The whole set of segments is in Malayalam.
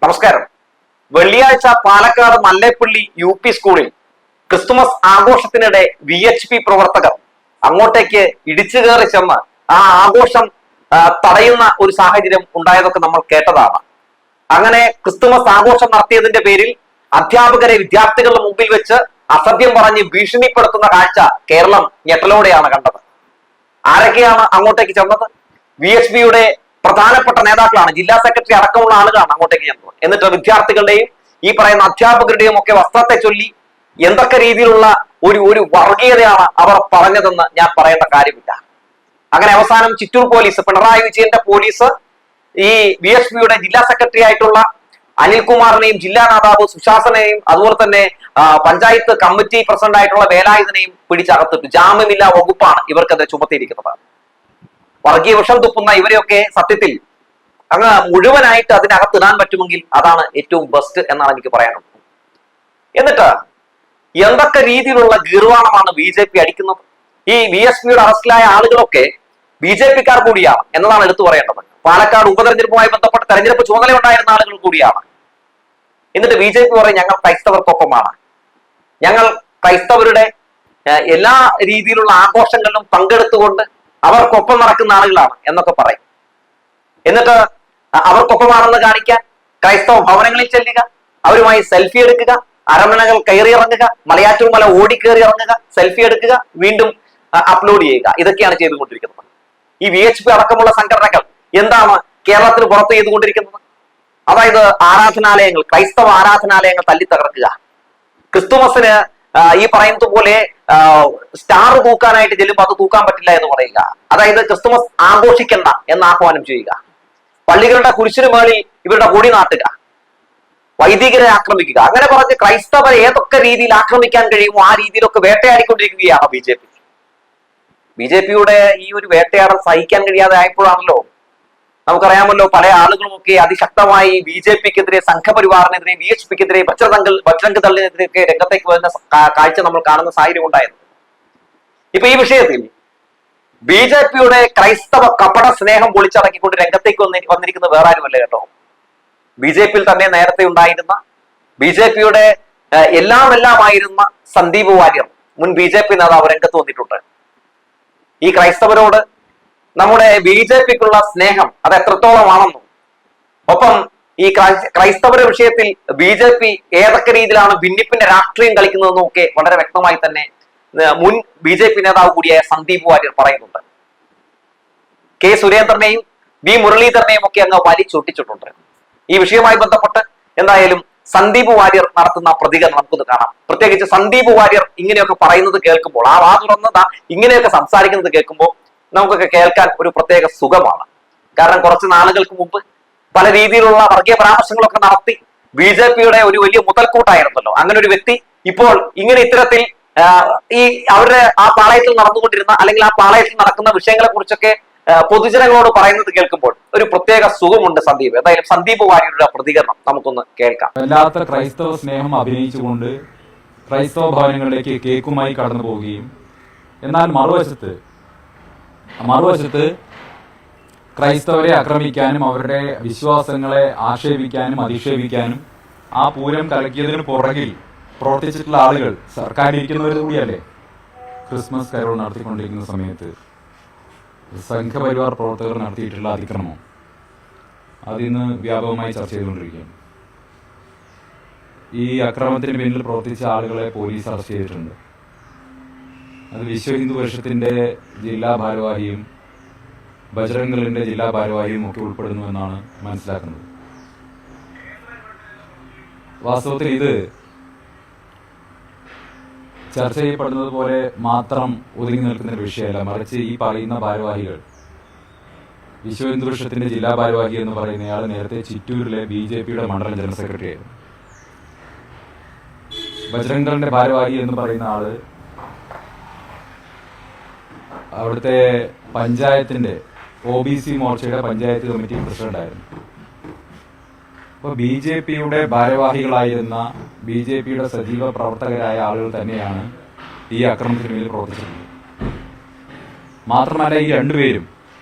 നമസ്കാരം. വെള്ളിയാഴ്ച പാലക്കാട് മല്ലേപ്പള്ളി UP സ്കൂളിൽ ക്രിസ്തുമസ് ആഘോഷത്തിനിടെ VHP പ്രവർത്തകർ അങ്ങോട്ടേക്ക് ഇടിച്ചു കയറി ചെന്ന് ആ ആഘോഷം തടയുന്ന ഒരു സാഹചര്യം ഉണ്ടായതൊക്കെ നമ്മൾ കേട്ടതാണ്. അങ്ങനെ ക്രിസ്തുമസ് ആഘോഷം നടത്തിയതിന്റെ പേരിൽ അധ്യാപകരെ വിദ്യാർത്ഥികളുടെ മുമ്പിൽ വെച്ച് അസഭ്യം പറഞ്ഞ് ഭീഷണിപ്പെടുത്തുന്ന കാഴ്ച കേരളം ഞെട്ടലോടെയാണ് കണ്ടത്. ആരൊക്കെയാണ് അങ്ങോട്ടേക്ക് ചെന്നത്? VHPയുടെ പ്രധാനപ്പെട്ട നേതാക്കളാണ്, ജില്ലാ സെക്രട്ടറി അടക്കമുള്ള ആളുകളാണ് അങ്ങോട്ടേക്ക് ചെന്നത്. എന്നിട്ട് വിദ്യാർത്ഥികളുടെയും ഈ പറയുന്ന അധ്യാപകരുടെയും ഒക്കെ വസ്ത്രത്തെ ചൊല്ലി എന്തൊക്കെ രീതിയിലുള്ള ഒരു വർഗീയതയാണ് അവർ പറഞ്ഞതെന്ന് ഞാൻ പറയേണ്ട കാര്യമില്ല. അങ്ങനെ അവസാനം ചിറ്റൂർ പോലീസ്, പിണറായി വിജയന്റെ പോലീസ് ഈ VHPയുടെ ജില്ലാ സെക്രട്ടറി ആയിട്ടുള്ള അനിൽകുമാറിനെയും ജില്ലാ നേതാവ് സുശാസനെയും അതുപോലെ തന്നെ പഞ്ചായത്ത് കമ്മിറ്റി പ്രസിഡന്റ് ആയിട്ടുള്ള വേലായുധനെയും പിടിച്ചകത്തിട്ടു. ജാമ്യമില്ലാ വകുപ്പാണ് ഇവർക്കെതിരെ ചുമത്തിയിരിക്കുന്നത്. വർഗീയ വിഷം തുപ്പുന്ന ഇവരെയൊക്കെ സത്യത്തിൽ അങ്ങ് മുഴുവനായിട്ട് അതിനകത്ത് ഇടാൻ പറ്റുമെങ്കിൽ അതാണ് ഏറ്റവും ബെസ്റ്റ് എന്നാണ് എനിക്ക് പറയാനുള്ളത്. എന്നിട്ട് എന്തൊക്കെ രീതിയിലുള്ള ഗീർവാണമാണ് BJP അടിക്കുന്നത്. ഈ VHPയുടെ അറസ്റ്റിലായ ആളുകളൊക്കെ BJPക്കാർ കൂടിയാണ് എന്നതാണ് എടുത്തു പറയേണ്ടത്. പാലക്കാട് ഉപതെരഞ്ഞെടുപ്പുമായി ബന്ധപ്പെട്ട തെരഞ്ഞെടുപ്പ് ചുമതല ഉണ്ടായിരുന്ന ആളുകൾ കൂടിയാണ്. എന്നിട്ട് BJP പറയും ഞങ്ങൾ ക്രൈസ്തവർക്കൊപ്പമാണ്, ഞങ്ങൾ ക്രൈസ്തവരുടെ എല്ലാ രീതിയിലുള്ള ആഘോഷങ്ങളിലും പങ്കെടുത്തുകൊണ്ട് അവർക്കൊപ്പം നടക്കുന്ന ആളുകളാണ് എന്നൊക്കെ പറയും. എന്നിട്ട് അവർക്കൊപ്പമാണെന്ന് കാണിക്കാൻ ക്രൈസ്തവ ഭവനങ്ങളിൽ ചെല്ലുക, അവരുമായി സെൽഫി എടുക്കുക, അരമനകൾ കയറി ഇറങ്ങുക, മലയാറ്റൂർ മല ഓടി കയറി ഇറങ്ങുക, സെൽഫി എടുക്കുക, വീണ്ടും അപ്ലോഡ് ചെയ്യുക. ഇതൊക്കെയാണ് ചെയ്തുകൊണ്ടിരിക്കുന്നത്. ഈ VHP അടക്കമുള്ള സംഘടനകൾ എന്താണ് കേരളത്തിന് പുറത്ത് ചെയ്തുകൊണ്ടിരിക്കുന്നത്? അതായത് ആരാധനാലയങ്ങൾ, ക്രൈസ്തവ ആരാധനാലയങ്ങൾ തല്ലി തകർക്കുക, ക്രിസ്തുമസിന് ഈ പറയുന്നത് പോലെ സ്റ്റാർ തൂക്കാനായിട്ട് ചെല്ലുമ്പോൾ അത് തൂക്കാൻ പറ്റില്ല എന്ന് പറയുക, അതായത് ക്രിസ്തുമസ് ആഘോഷിക്കണ്ട എന്ന് ആഹ്വാനം ചെയ്യുക, പള്ളികളുടെ കുരിശിന് മേളിൽ ഇവരുടെ കൊടി നാട്ടുക, വൈദികരെ ആക്രമിക്കുക, അങ്ങനെ പറഞ്ഞ് ക്രൈസ്തവരെ ഏതൊക്കെ രീതിയിൽ ആക്രമിക്കാൻ കഴിയുമോ ആ രീതിയിലൊക്കെ വേട്ടയാടിക്കൊണ്ടിരിക്കുകയാണ് BJP. BJPയുടെ ഈ ഒരു വേട്ടയാടൽ സഹിക്കാൻ കഴിയാതെ ആയപ്പോഴാണല്ലോ നമുക്കറിയാമല്ലോ പല ആളുകളുമൊക്കെ അതിശക്തമായി BJPക്കെതിരെ, സംഘപരിവാറിനെതിരെ, VHPക്കെതിരെ, ബജ്രംഗ് ദളിനെതിരെയൊക്കെ രംഗത്തേക്ക് വരുന്ന കാഴ്ച നമ്മൾ കാണുന്ന സാഹചര്യം ഉണ്ടായത്. ഇപ്പൊ ഈ വിഷയത്തിൽ BJPയുടെ ക്രൈസ്തവ കപട സ്നേഹം പൊളിച്ചടക്കിക്കൊണ്ട് രംഗത്തേക്ക് വന്നിരിക്കുന്ന വേറെ ആരുമല്ല കേട്ടോ. BJPയിൽ തന്നെ നേരത്തെ ഉണ്ടായിരുന്ന BJPയുടെ എല്ലാമായിരുന്ന സന്ദീപ് വാര്യർ, മുൻ BJP നേതാവ് രംഗത്ത് വന്നിട്ടുണ്ട്. ഈ ക്രൈസ്തവരോട് നമ്മുടെ BJPക്കുള്ള സ്നേഹം അത് എത്രത്തോളമാണെന്നും ഒപ്പം ഈ ക്രൈസ്തവരുടെ വിഷയത്തിൽ BJP ഏതൊക്കെ രീതിയിലാണ് ഭിന്നിപ്പിന്റെ രാഷ്ട്രീയം കളിക്കുന്നതെന്നും ഒക്കെ വളരെ വ്യക്തമായി തന്നെ മുൻ BJP നേതാവ് കൂടിയായ സന്ദീപ് വാര്യർ പറയുന്നുണ്ട്. K സുരേന്ദ്രനെയും V മുരളീധരനെയും ഒക്കെ അങ്ങ് വലിച്ചൊട്ടിച്ചിട്ടുണ്ട്. ഈ വിഷയവുമായി ബന്ധപ്പെട്ട് എന്തായാലും സന്ദീപ് വാര്യർ നടത്തുന്ന പ്രതികരണം നമുക്കൊന്ന് കാണാം. പ്രത്യേകിച്ച് സന്ദീപ് വാര്യർ ഇങ്ങനെയൊക്കെ പറയുന്നത് കേൾക്കുമ്പോൾ, ആ വാ തുറന്നതാ ഇങ്ങനെയൊക്കെ സംസാരിക്കുന്നത് കേൾക്കുമ്പോൾ നമുക്കൊക്കെ കേൾക്കാൻ ഒരു പ്രത്യേക സുഖമാണ്. കാരണം കുറച്ച് നാളുകൾക്ക് മുമ്പ് പല രീതിയിലുള്ള വർഗീയ പരാമർശങ്ങളൊക്കെ നടത്തി BJPയുടെ ഒരു വലിയ മുതൽക്കൂട്ടായിരുന്നല്ലോ അങ്ങനെ ഒരു വ്യക്തി ഇപ്പോൾ ഇങ്ങനെ ഇത്തരത്തിൽ ഈ അവരുടെ ആ പാളയത്തിൽ നടന്നുകൊണ്ടിരുന്ന അല്ലെങ്കിൽ ആ പാളയത്തിൽ നടക്കുന്ന വിഷയങ്ങളെ കുറിച്ചൊക്കെ പൊതുജനങ്ങളോട് പറയുന്നത് കേൾക്കുമ്പോൾ ഒരു പ്രത്യേക സുഖമുണ്ട് സന്ദീപ്. എന്തായാലും സന്ദീപ് വാര്യരുടെ പ്രതികരണം നമുക്കൊന്ന് കേൾക്കാം. വല്ലാത്ത ക്രൈസ്തവ സ്നേഹം അഭിനയിച്ചുകൊണ്ട് ക്രൈസ്തവ ഭവനങ്ങളിലേക്ക് കേക്കുമായി കടന്നു പോവുകയും എന്നാൽ മറുവശത്ത് ക്രൈസ്തവരെ ആക്രമിക്കാനും അവരുടെ വിശ്വാസങ്ങളെ ആക്ഷേപിക്കാനും അധിക്ഷേപിക്കാനും ആ പൂരം കലക്കിയതിന് പുറകിൽ പ്രവർത്തിച്ചിട്ടുള്ള ആളുകൾ സർക്കാരിരിക്കുന്നവർ കൂടിയല്ലേ. ക്രിസ്മസ് കരോൾ നടത്തിക്കൊണ്ടിരിക്കുന്ന സമയത്ത് സംഘപരിവാർ പ്രവർത്തകർ നടത്തിയിട്ടുള്ള അതിക്രമം അതിന്ന് വ്യാപകമായി ചർച്ച ചെയ്തുകൊണ്ടിരിക്കുകയാണ്. ഈ അക്രമത്തിന് പിന്നിൽ പ്രവർത്തിച്ച ആളുകളെ പോലീസ് അറസ്റ്റ് ചെയ്തിട്ടുണ്ട്. അത് വിശ്വ ഹിന്ദു പരിഷത്തിന്റെ ജില്ലാ ഭാരവാഹിയും ബജ്രംഗ് ദളിന്റെ ജില്ലാ ഭാരവാഹിയും ഒക്കെ ഉൾപ്പെടുന്നു എന്നാണ് മനസ്സിലാക്കുന്നത്. വാസ്തവത്തിൽ ഇത് ചർച്ച ചെയ്യപ്പെടുന്നത് പോലെ മാത്രം ഒതുങ്ങി നിൽക്കുന്ന ഒരു വിഷയമല്ല, മറിച്ച് ഈ പറയുന്ന ഭാരവാഹികൾ, വിശ്വ ഹിന്ദു പരിഷത്തിന്റെ ജില്ലാ ഭാരവാഹി എന്ന് പറയുന്നയാൾ നേരത്തെ ചിറ്റൂരിലെ BJPയുടെ മണ്ഡലം ജനറൽ സെക്രട്ടറി ആയിരുന്നു. ബജ്രംഗ് ദളിന്റെ ഭാരവാഹി എന്ന് പറയുന്ന ആള് അവിടുത്തെ പഞ്ചായത്തിന്റെ OBC മോർച്ചയുടെ പഞ്ചായത്ത് കമ്മിറ്റി പ്രസിഡന്റായിരുന്നു. അപ്പോൾ BJPയുടെ ഭാരവാഹികളായിരുന്ന BJPയുടെ സജീവ പ്രവർത്തകരായ ആളുകൾ തന്നെയാണ് ഈ അക്രമത്തിന് മേൽ പ്രവർത്തിച്ചിട്ടുള്ളത്. മാത്രമല്ല ഈ രണ്ടുപേരും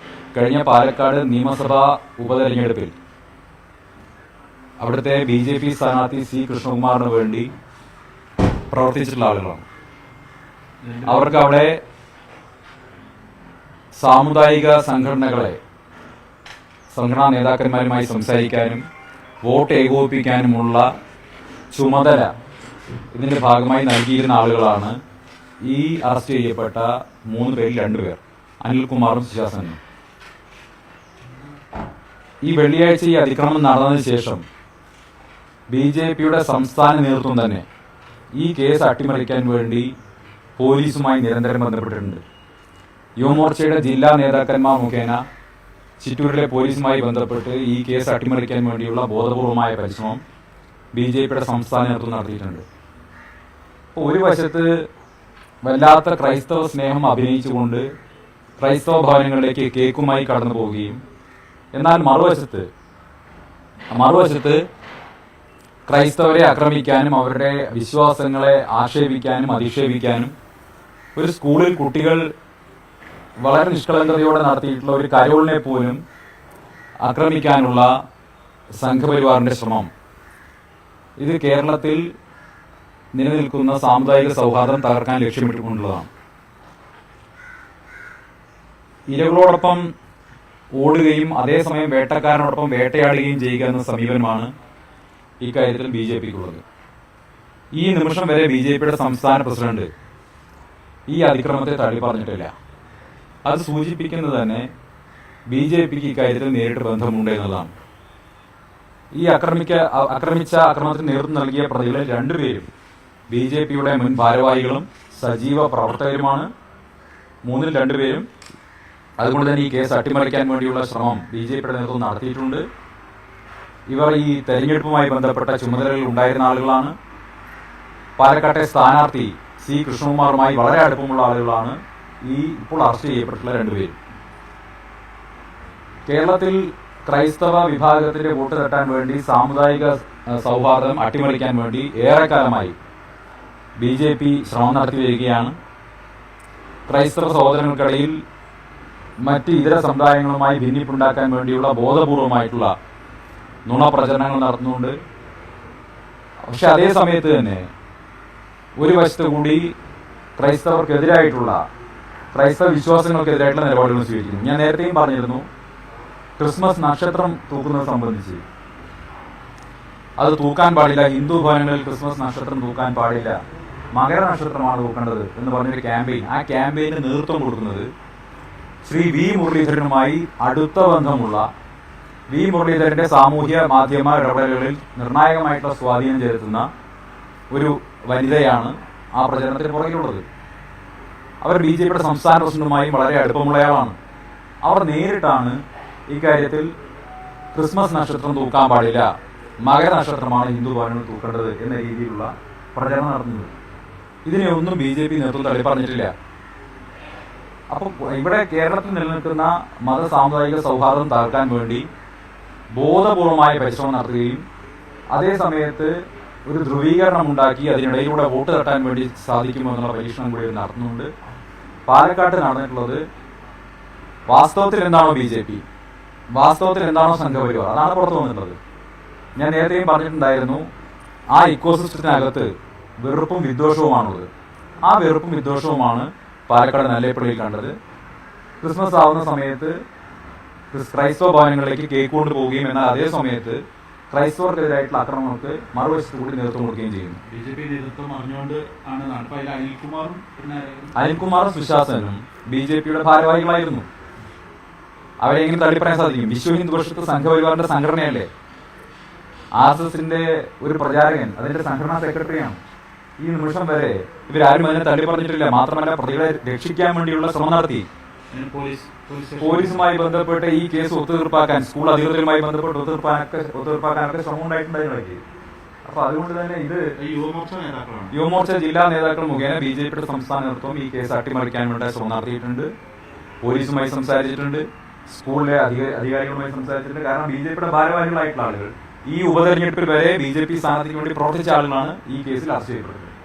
കഴിഞ്ഞ പാലക്കാട് നിയമസഭാ ഉപതെരഞ്ഞെടുപ്പിൽ അവിടുത്തെ BJP സ്ഥാനാർത്ഥി C. കൃഷ്ണകുമാറിന് വേണ്ടി പ്രവർത്തിച്ചിട്ടുള്ള ആളുകളാണ്. അവർക്ക് അവിടെ സാമുദായിക സംഘടനാ നേതാക്കന്മാരുമായി സംസാരിക്കാനും വോട്ട് ഏകോപിപ്പിക്കാനുമുള്ള ചുമതല ഇതിന്റെ ഭാഗമായി നൽകിയിരുന്ന ആളുകളാണ് ഈ അറസ്റ്റ് ചെയ്യപ്പെട്ട 3 പേരിൽ 2 പേർ, അനിൽകുമാറും സുശാസനും. ഈ വെള്ളിയാഴ്ച ഈ അതിക്രമം നടന്നതിന് ശേഷം BJPയുടെ സംസ്ഥാന നേതൃത്വം തന്നെ ഈ കേസ് അട്ടിമറിക്കാൻ വേണ്ടി പോലീസുമായി നിരന്തരം ബന്ധപ്പെട്ടിട്ടുണ്ട്. യുവമോർച്ചയുടെ ജില്ലാ നേതാക്കന്മാർ മുഖേന ചിറ്റൂരിലെ പോലീസുമായി ബന്ധപ്പെട്ട് ഈ കേസ് അട്ടിമറിക്കാൻ വേണ്ടിയുള്ള ബോധപൂർവമായ പരിശ്രമം BJPയുടെ സംസ്ഥാന നേതൃത്വം നടത്തിയിട്ടുണ്ട്. ഒരു വശത്ത് വല്ലാത്ത ക്രൈസ്തവ സ്നേഹം അഭിനയിച്ചുകൊണ്ട് ക്രൈസ്തവ ഭവനങ്ങളിലേക്ക് കേക്കുമായി കടന്നു പോവുകയും, എന്നാൽ മറുവശത്ത് ക്രൈസ്തവരെ ആക്രമിക്കാനും അവരുടെ വിശ്വാസങ്ങളെ ആക്ഷേപിക്കാനും അധിക്ഷേപിക്കാനും ഒരു സ്കൂളിൽ കുട്ടികൾ വളരെ നിഷ്കളങ്കതയോടെ നടത്തിയിട്ടുള്ള ഒരു കരോളിനെ പോലും ആക്രമിക്കാനുള്ള സംഘപരിവാറിന്റെ ശ്രമം, ഇത് കേരളത്തിൽ നിലനിൽക്കുന്ന സാമുദായിക സൗഹാർദ്ദം തകർക്കാൻ ലക്ഷ്യമിട്ടുകൊണ്ടുള്ളതാണ്. ഇരകളോടൊപ്പം ഓടുകയും അതേസമയം വേട്ടക്കാരനോടൊപ്പം വേട്ടയാടുകയും ചെയ്യുക എന്ന സമീപനമാണ് ഇക്കാര്യത്തിൽ BJPക്കുള്ളത്. ഈ നിമിഷം വരെ BJPയുടെ സംസ്ഥാന പ്രസിഡന്റ് ഈ അതിക്രമത്തെ തള്ളി പറഞ്ഞിട്ടില്ല. അത് സൂചിപ്പിക്കുന്നത് തന്നെ BJPക്ക് ഇക്കാര്യത്തിൽ നേരിട്ട് ബന്ധമുണ്ട് എന്നതാണ്. ഈ ആക്രമിച്ച ആക്രമണത്തിന് നേതൃത്വം നൽകിയ പ്രതികളിൽ 2 പേരും BJPയുടെ മുൻ ഭാരവാഹികളും സജീവ പ്രവർത്തകരുമാണ്. 3-ൽ 2 പേരും. അതുകൊണ്ട് തന്നെ ഈ കേസ് അട്ടിമറിക്കാൻ വേണ്ടിയുള്ള ശ്രമം BJPയുടെ നേതൃത്വം നടത്തിയിട്ടുണ്ട്. ഇവർ ഈ തെരഞ്ഞെടുപ്പുമായി ബന്ധപ്പെട്ട ചുമതലകൾ ഉണ്ടായിരുന്ന ആളുകളാണ്. പാലക്കാട്ടെ സ്ഥാനാർത്ഥി C. കൃഷ്ണകുമാറുമായി വളരെ അടുപ്പമുള്ള ആളുകളാണ് ഈ ഇപ്പോൾ അറസ്റ്റ് ചെയ്യപ്പെട്ടിട്ടുള്ള 2 പേരും. കേരളത്തിൽ ക്രൈസ്തവ വിഭാഗത്തിന്റെ വോട്ട് തട്ടാൻ വേണ്ടി സാമുദായിക സൗഹാർദ്ദം അട്ടിമറിക്കാൻ വേണ്ടി ഏറെക്കാലമായി BJP ശ്രമം നടത്തി വരികയാണ്. ക്രൈസ്തവ സഹോദരങ്ങൾക്കിടയിൽ മറ്റ് ഇതര സമുദായങ്ങളുമായി ഭിന്നിപ്പുണ്ടാക്കാൻ വേണ്ടിയുള്ള ബോധപൂർവമായിട്ടുള്ള നുണപ്രചരണങ്ങൾ നടത്തുന്നുണ്ട്. പക്ഷെ അതേ സമയത്ത് തന്നെ ഒരു വശത്ത് കൂടി ക്രൈസ്തവ വിശ്വാസങ്ങൾക്കെതിരായിട്ടുള്ള നിലപാടുകൾ സ്വീകരിക്കുന്നു. ഞാൻ നേരത്തെയും പറഞ്ഞിരുന്നു, ക്രിസ്മസ് നക്ഷത്രം തൂക്കുന്നത് സംബന്ധിച്ച് അത് തൂക്കാൻ പാടില്ല, ഹിന്ദു ഭവനങ്ങളിൽ ക്രിസ്മസ് നക്ഷത്രം തൂക്കാൻ പാടില്ല, മകര നക്ഷത്രമാണ് തൂക്കേണ്ടത് എന്ന് പറഞ്ഞൊരു ക്യാമ്പയിൻ, ആ ക്യാമ്പയിന് നേതൃത്വം കൊടുക്കുന്നത് ശ്രീ V. മുരളീധരനുമായി അടുത്ത ബന്ധമുള്ള V. മുരളീധരന്റെ സാമൂഹ്യ മാധ്യമ ഇടപെടലുകളിൽ നിർണായകമായിട്ടുള്ള സ്വാധീനം ചെലുത്തുന്ന ഒരു വനിതയാണ് ആ പ്രചരണത്തിന് പുറകിലുള്ളത്. അവർ BJPയുടെ സംസ്ഥാന പ്രസിഡന്റുമായും വളരെ അടുപ്പമുള്ളയാളാണ്. അവർ നേരിട്ടാണ് ഇക്കാര്യത്തിൽ ക്രിസ്മസ് നക്ഷത്രം തൂക്കാൻ പാടില്ല, മകര നക്ഷത്രമാണ് ഹിന്ദു ഭവനങ്ങൾ തൂക്കേണ്ടത് എന്ന രീതിയിലുള്ള പ്രചരണം നടത്തുന്നത്. ഇതിനെ ഒന്നും BJP നേതൃത്വം തള്ളി പറഞ്ഞിട്ടില്ല. അപ്പോൾ ഇവിടെ കേരളത്തിൽ നിലനിൽക്കുന്ന മത സാമുദായിക സൗഹാർദ്ദം തകർക്കാൻ വേണ്ടി ബോധപൂർവമായ പരിശ്രമം നടത്തുകയും അതേ സമയത്ത് ഒരു ധ്രുവീകരണം ഉണ്ടാക്കി അതിനിടയിലൂടെ വോട്ട് തട്ടാൻ വേണ്ടി സാധിക്കുമോ എന്നുള്ള പരീക്ഷണം കൂടി നടത്തുന്നുണ്ട്. പാലക്കാട്ട് നടന്നിട്ടുള്ളത് വാസ്തവത്തിൽ എന്താണോ BJP, വാസ്തവത്തിൽ എന്താണോ സംഘപരിവാർ, അതാണ് പുറത്തു വന്നിട്ടുള്ളത്. ഞാൻ നേരത്തെയും പറഞ്ഞിട്ടുണ്ടായിരുന്നു, ആ ഇക്കോസിസ്റ്റത്തിനകത്ത് വെറുപ്പും വിദ്വേഷവുമാണുള്ളത്. ആ വെറുപ്പും വിദ്വേഷവുമാണ് പാലക്കാട് നല്ലേപ്പള്ളിയിൽ കണ്ടത്. ക്രിസ്മസ് ആവുന്ന സമയത്ത് ക്രൈസ്തവ ഭവനങ്ങളിലേക്ക് കേക്ക് കൊണ്ട് പോവുകയും എന്നാൽ അതേ സമയത്ത് ക്രൈസ്തവർക്കെതിരായിട്ടുള്ള ആക്രമണങ്ങൾക്ക് മറുവശത്ത് കൂടി നേതൃത്വം കൊടുക്കുകയും ചെയ്യുന്നു. BJP നേതൃത്വം അറിഞ്ഞുകൊണ്ട് ആണ് അനിൽകുമാറും സുശാസനും BJPയുടെ ഭാരവാഹികളായിരുന്നു. അവരെ എങ്ങനെ തള്ളിപ്പറയാൻ സാധിക്കും? വിശ്വ ഹിന്ദു പരിഷത്ത് സംഘപരിവാറിന്റെ സംഘടനയല്ലേ. RSSന്റെ ഒരു പ്രചാരകൻ അതിന്റെ സംഘടനാ സെക്രട്ടറിയാണ്. ഈ നിമിഷം വരെ ഇവരാരും അതിനെ തള്ളി പറഞ്ഞിട്ടില്ല. മാത്രമല്ല, പ്രതികളെ രക്ഷിക്കാൻ വേണ്ടിയുള്ള ശ്രമം നടത്തി. പോലീസുമായി ബന്ധപ്പെട്ട് ഈ കേസ് ഒത്തുതീർപ്പാക്കാൻ, സ്കൂൾ അധികൃതരുമായി ബന്ധപ്പെട്ട് ഒത്തുതീർപ്പാക്കാനൊക്കെ ശ്രമം ഉണ്ടായിട്ടുണ്ടായിരുന്നു. അപ്പൊ അതുകൊണ്ട് തന്നെ ഇത് യുവമോർച്ച ജില്ലാ നേതാക്കൾ മുഖേന BJPയുടെ സംസ്ഥാന നേതൃത്വം ഈ കേസ് അട്ടിമറിക്കാൻ വേണ്ടി ശ്രമം നടത്തിയിട്ടുണ്ട്. പോലീസുമായി സംസാരിച്ചിട്ടുണ്ട്, സ്കൂളിലെ അധികാരികളുമായി സംസാരിച്ചിട്ടുണ്ട്. കാരണം BJPയുടെ ഭാരവാഹികളായിട്ടുള്ള ആളുകൾ ഈ ഉപതെരഞ്ഞെടുപ്പിൽ വരെ BJP സ്ഥാനാർത്ഥിക്ക് വേണ്ടി പ്രവർത്തിച്ച ആളുകളാണ് ഈ കേസിൽ അറസ്റ്റ് ചെയ്യപ്പെട്ടത്.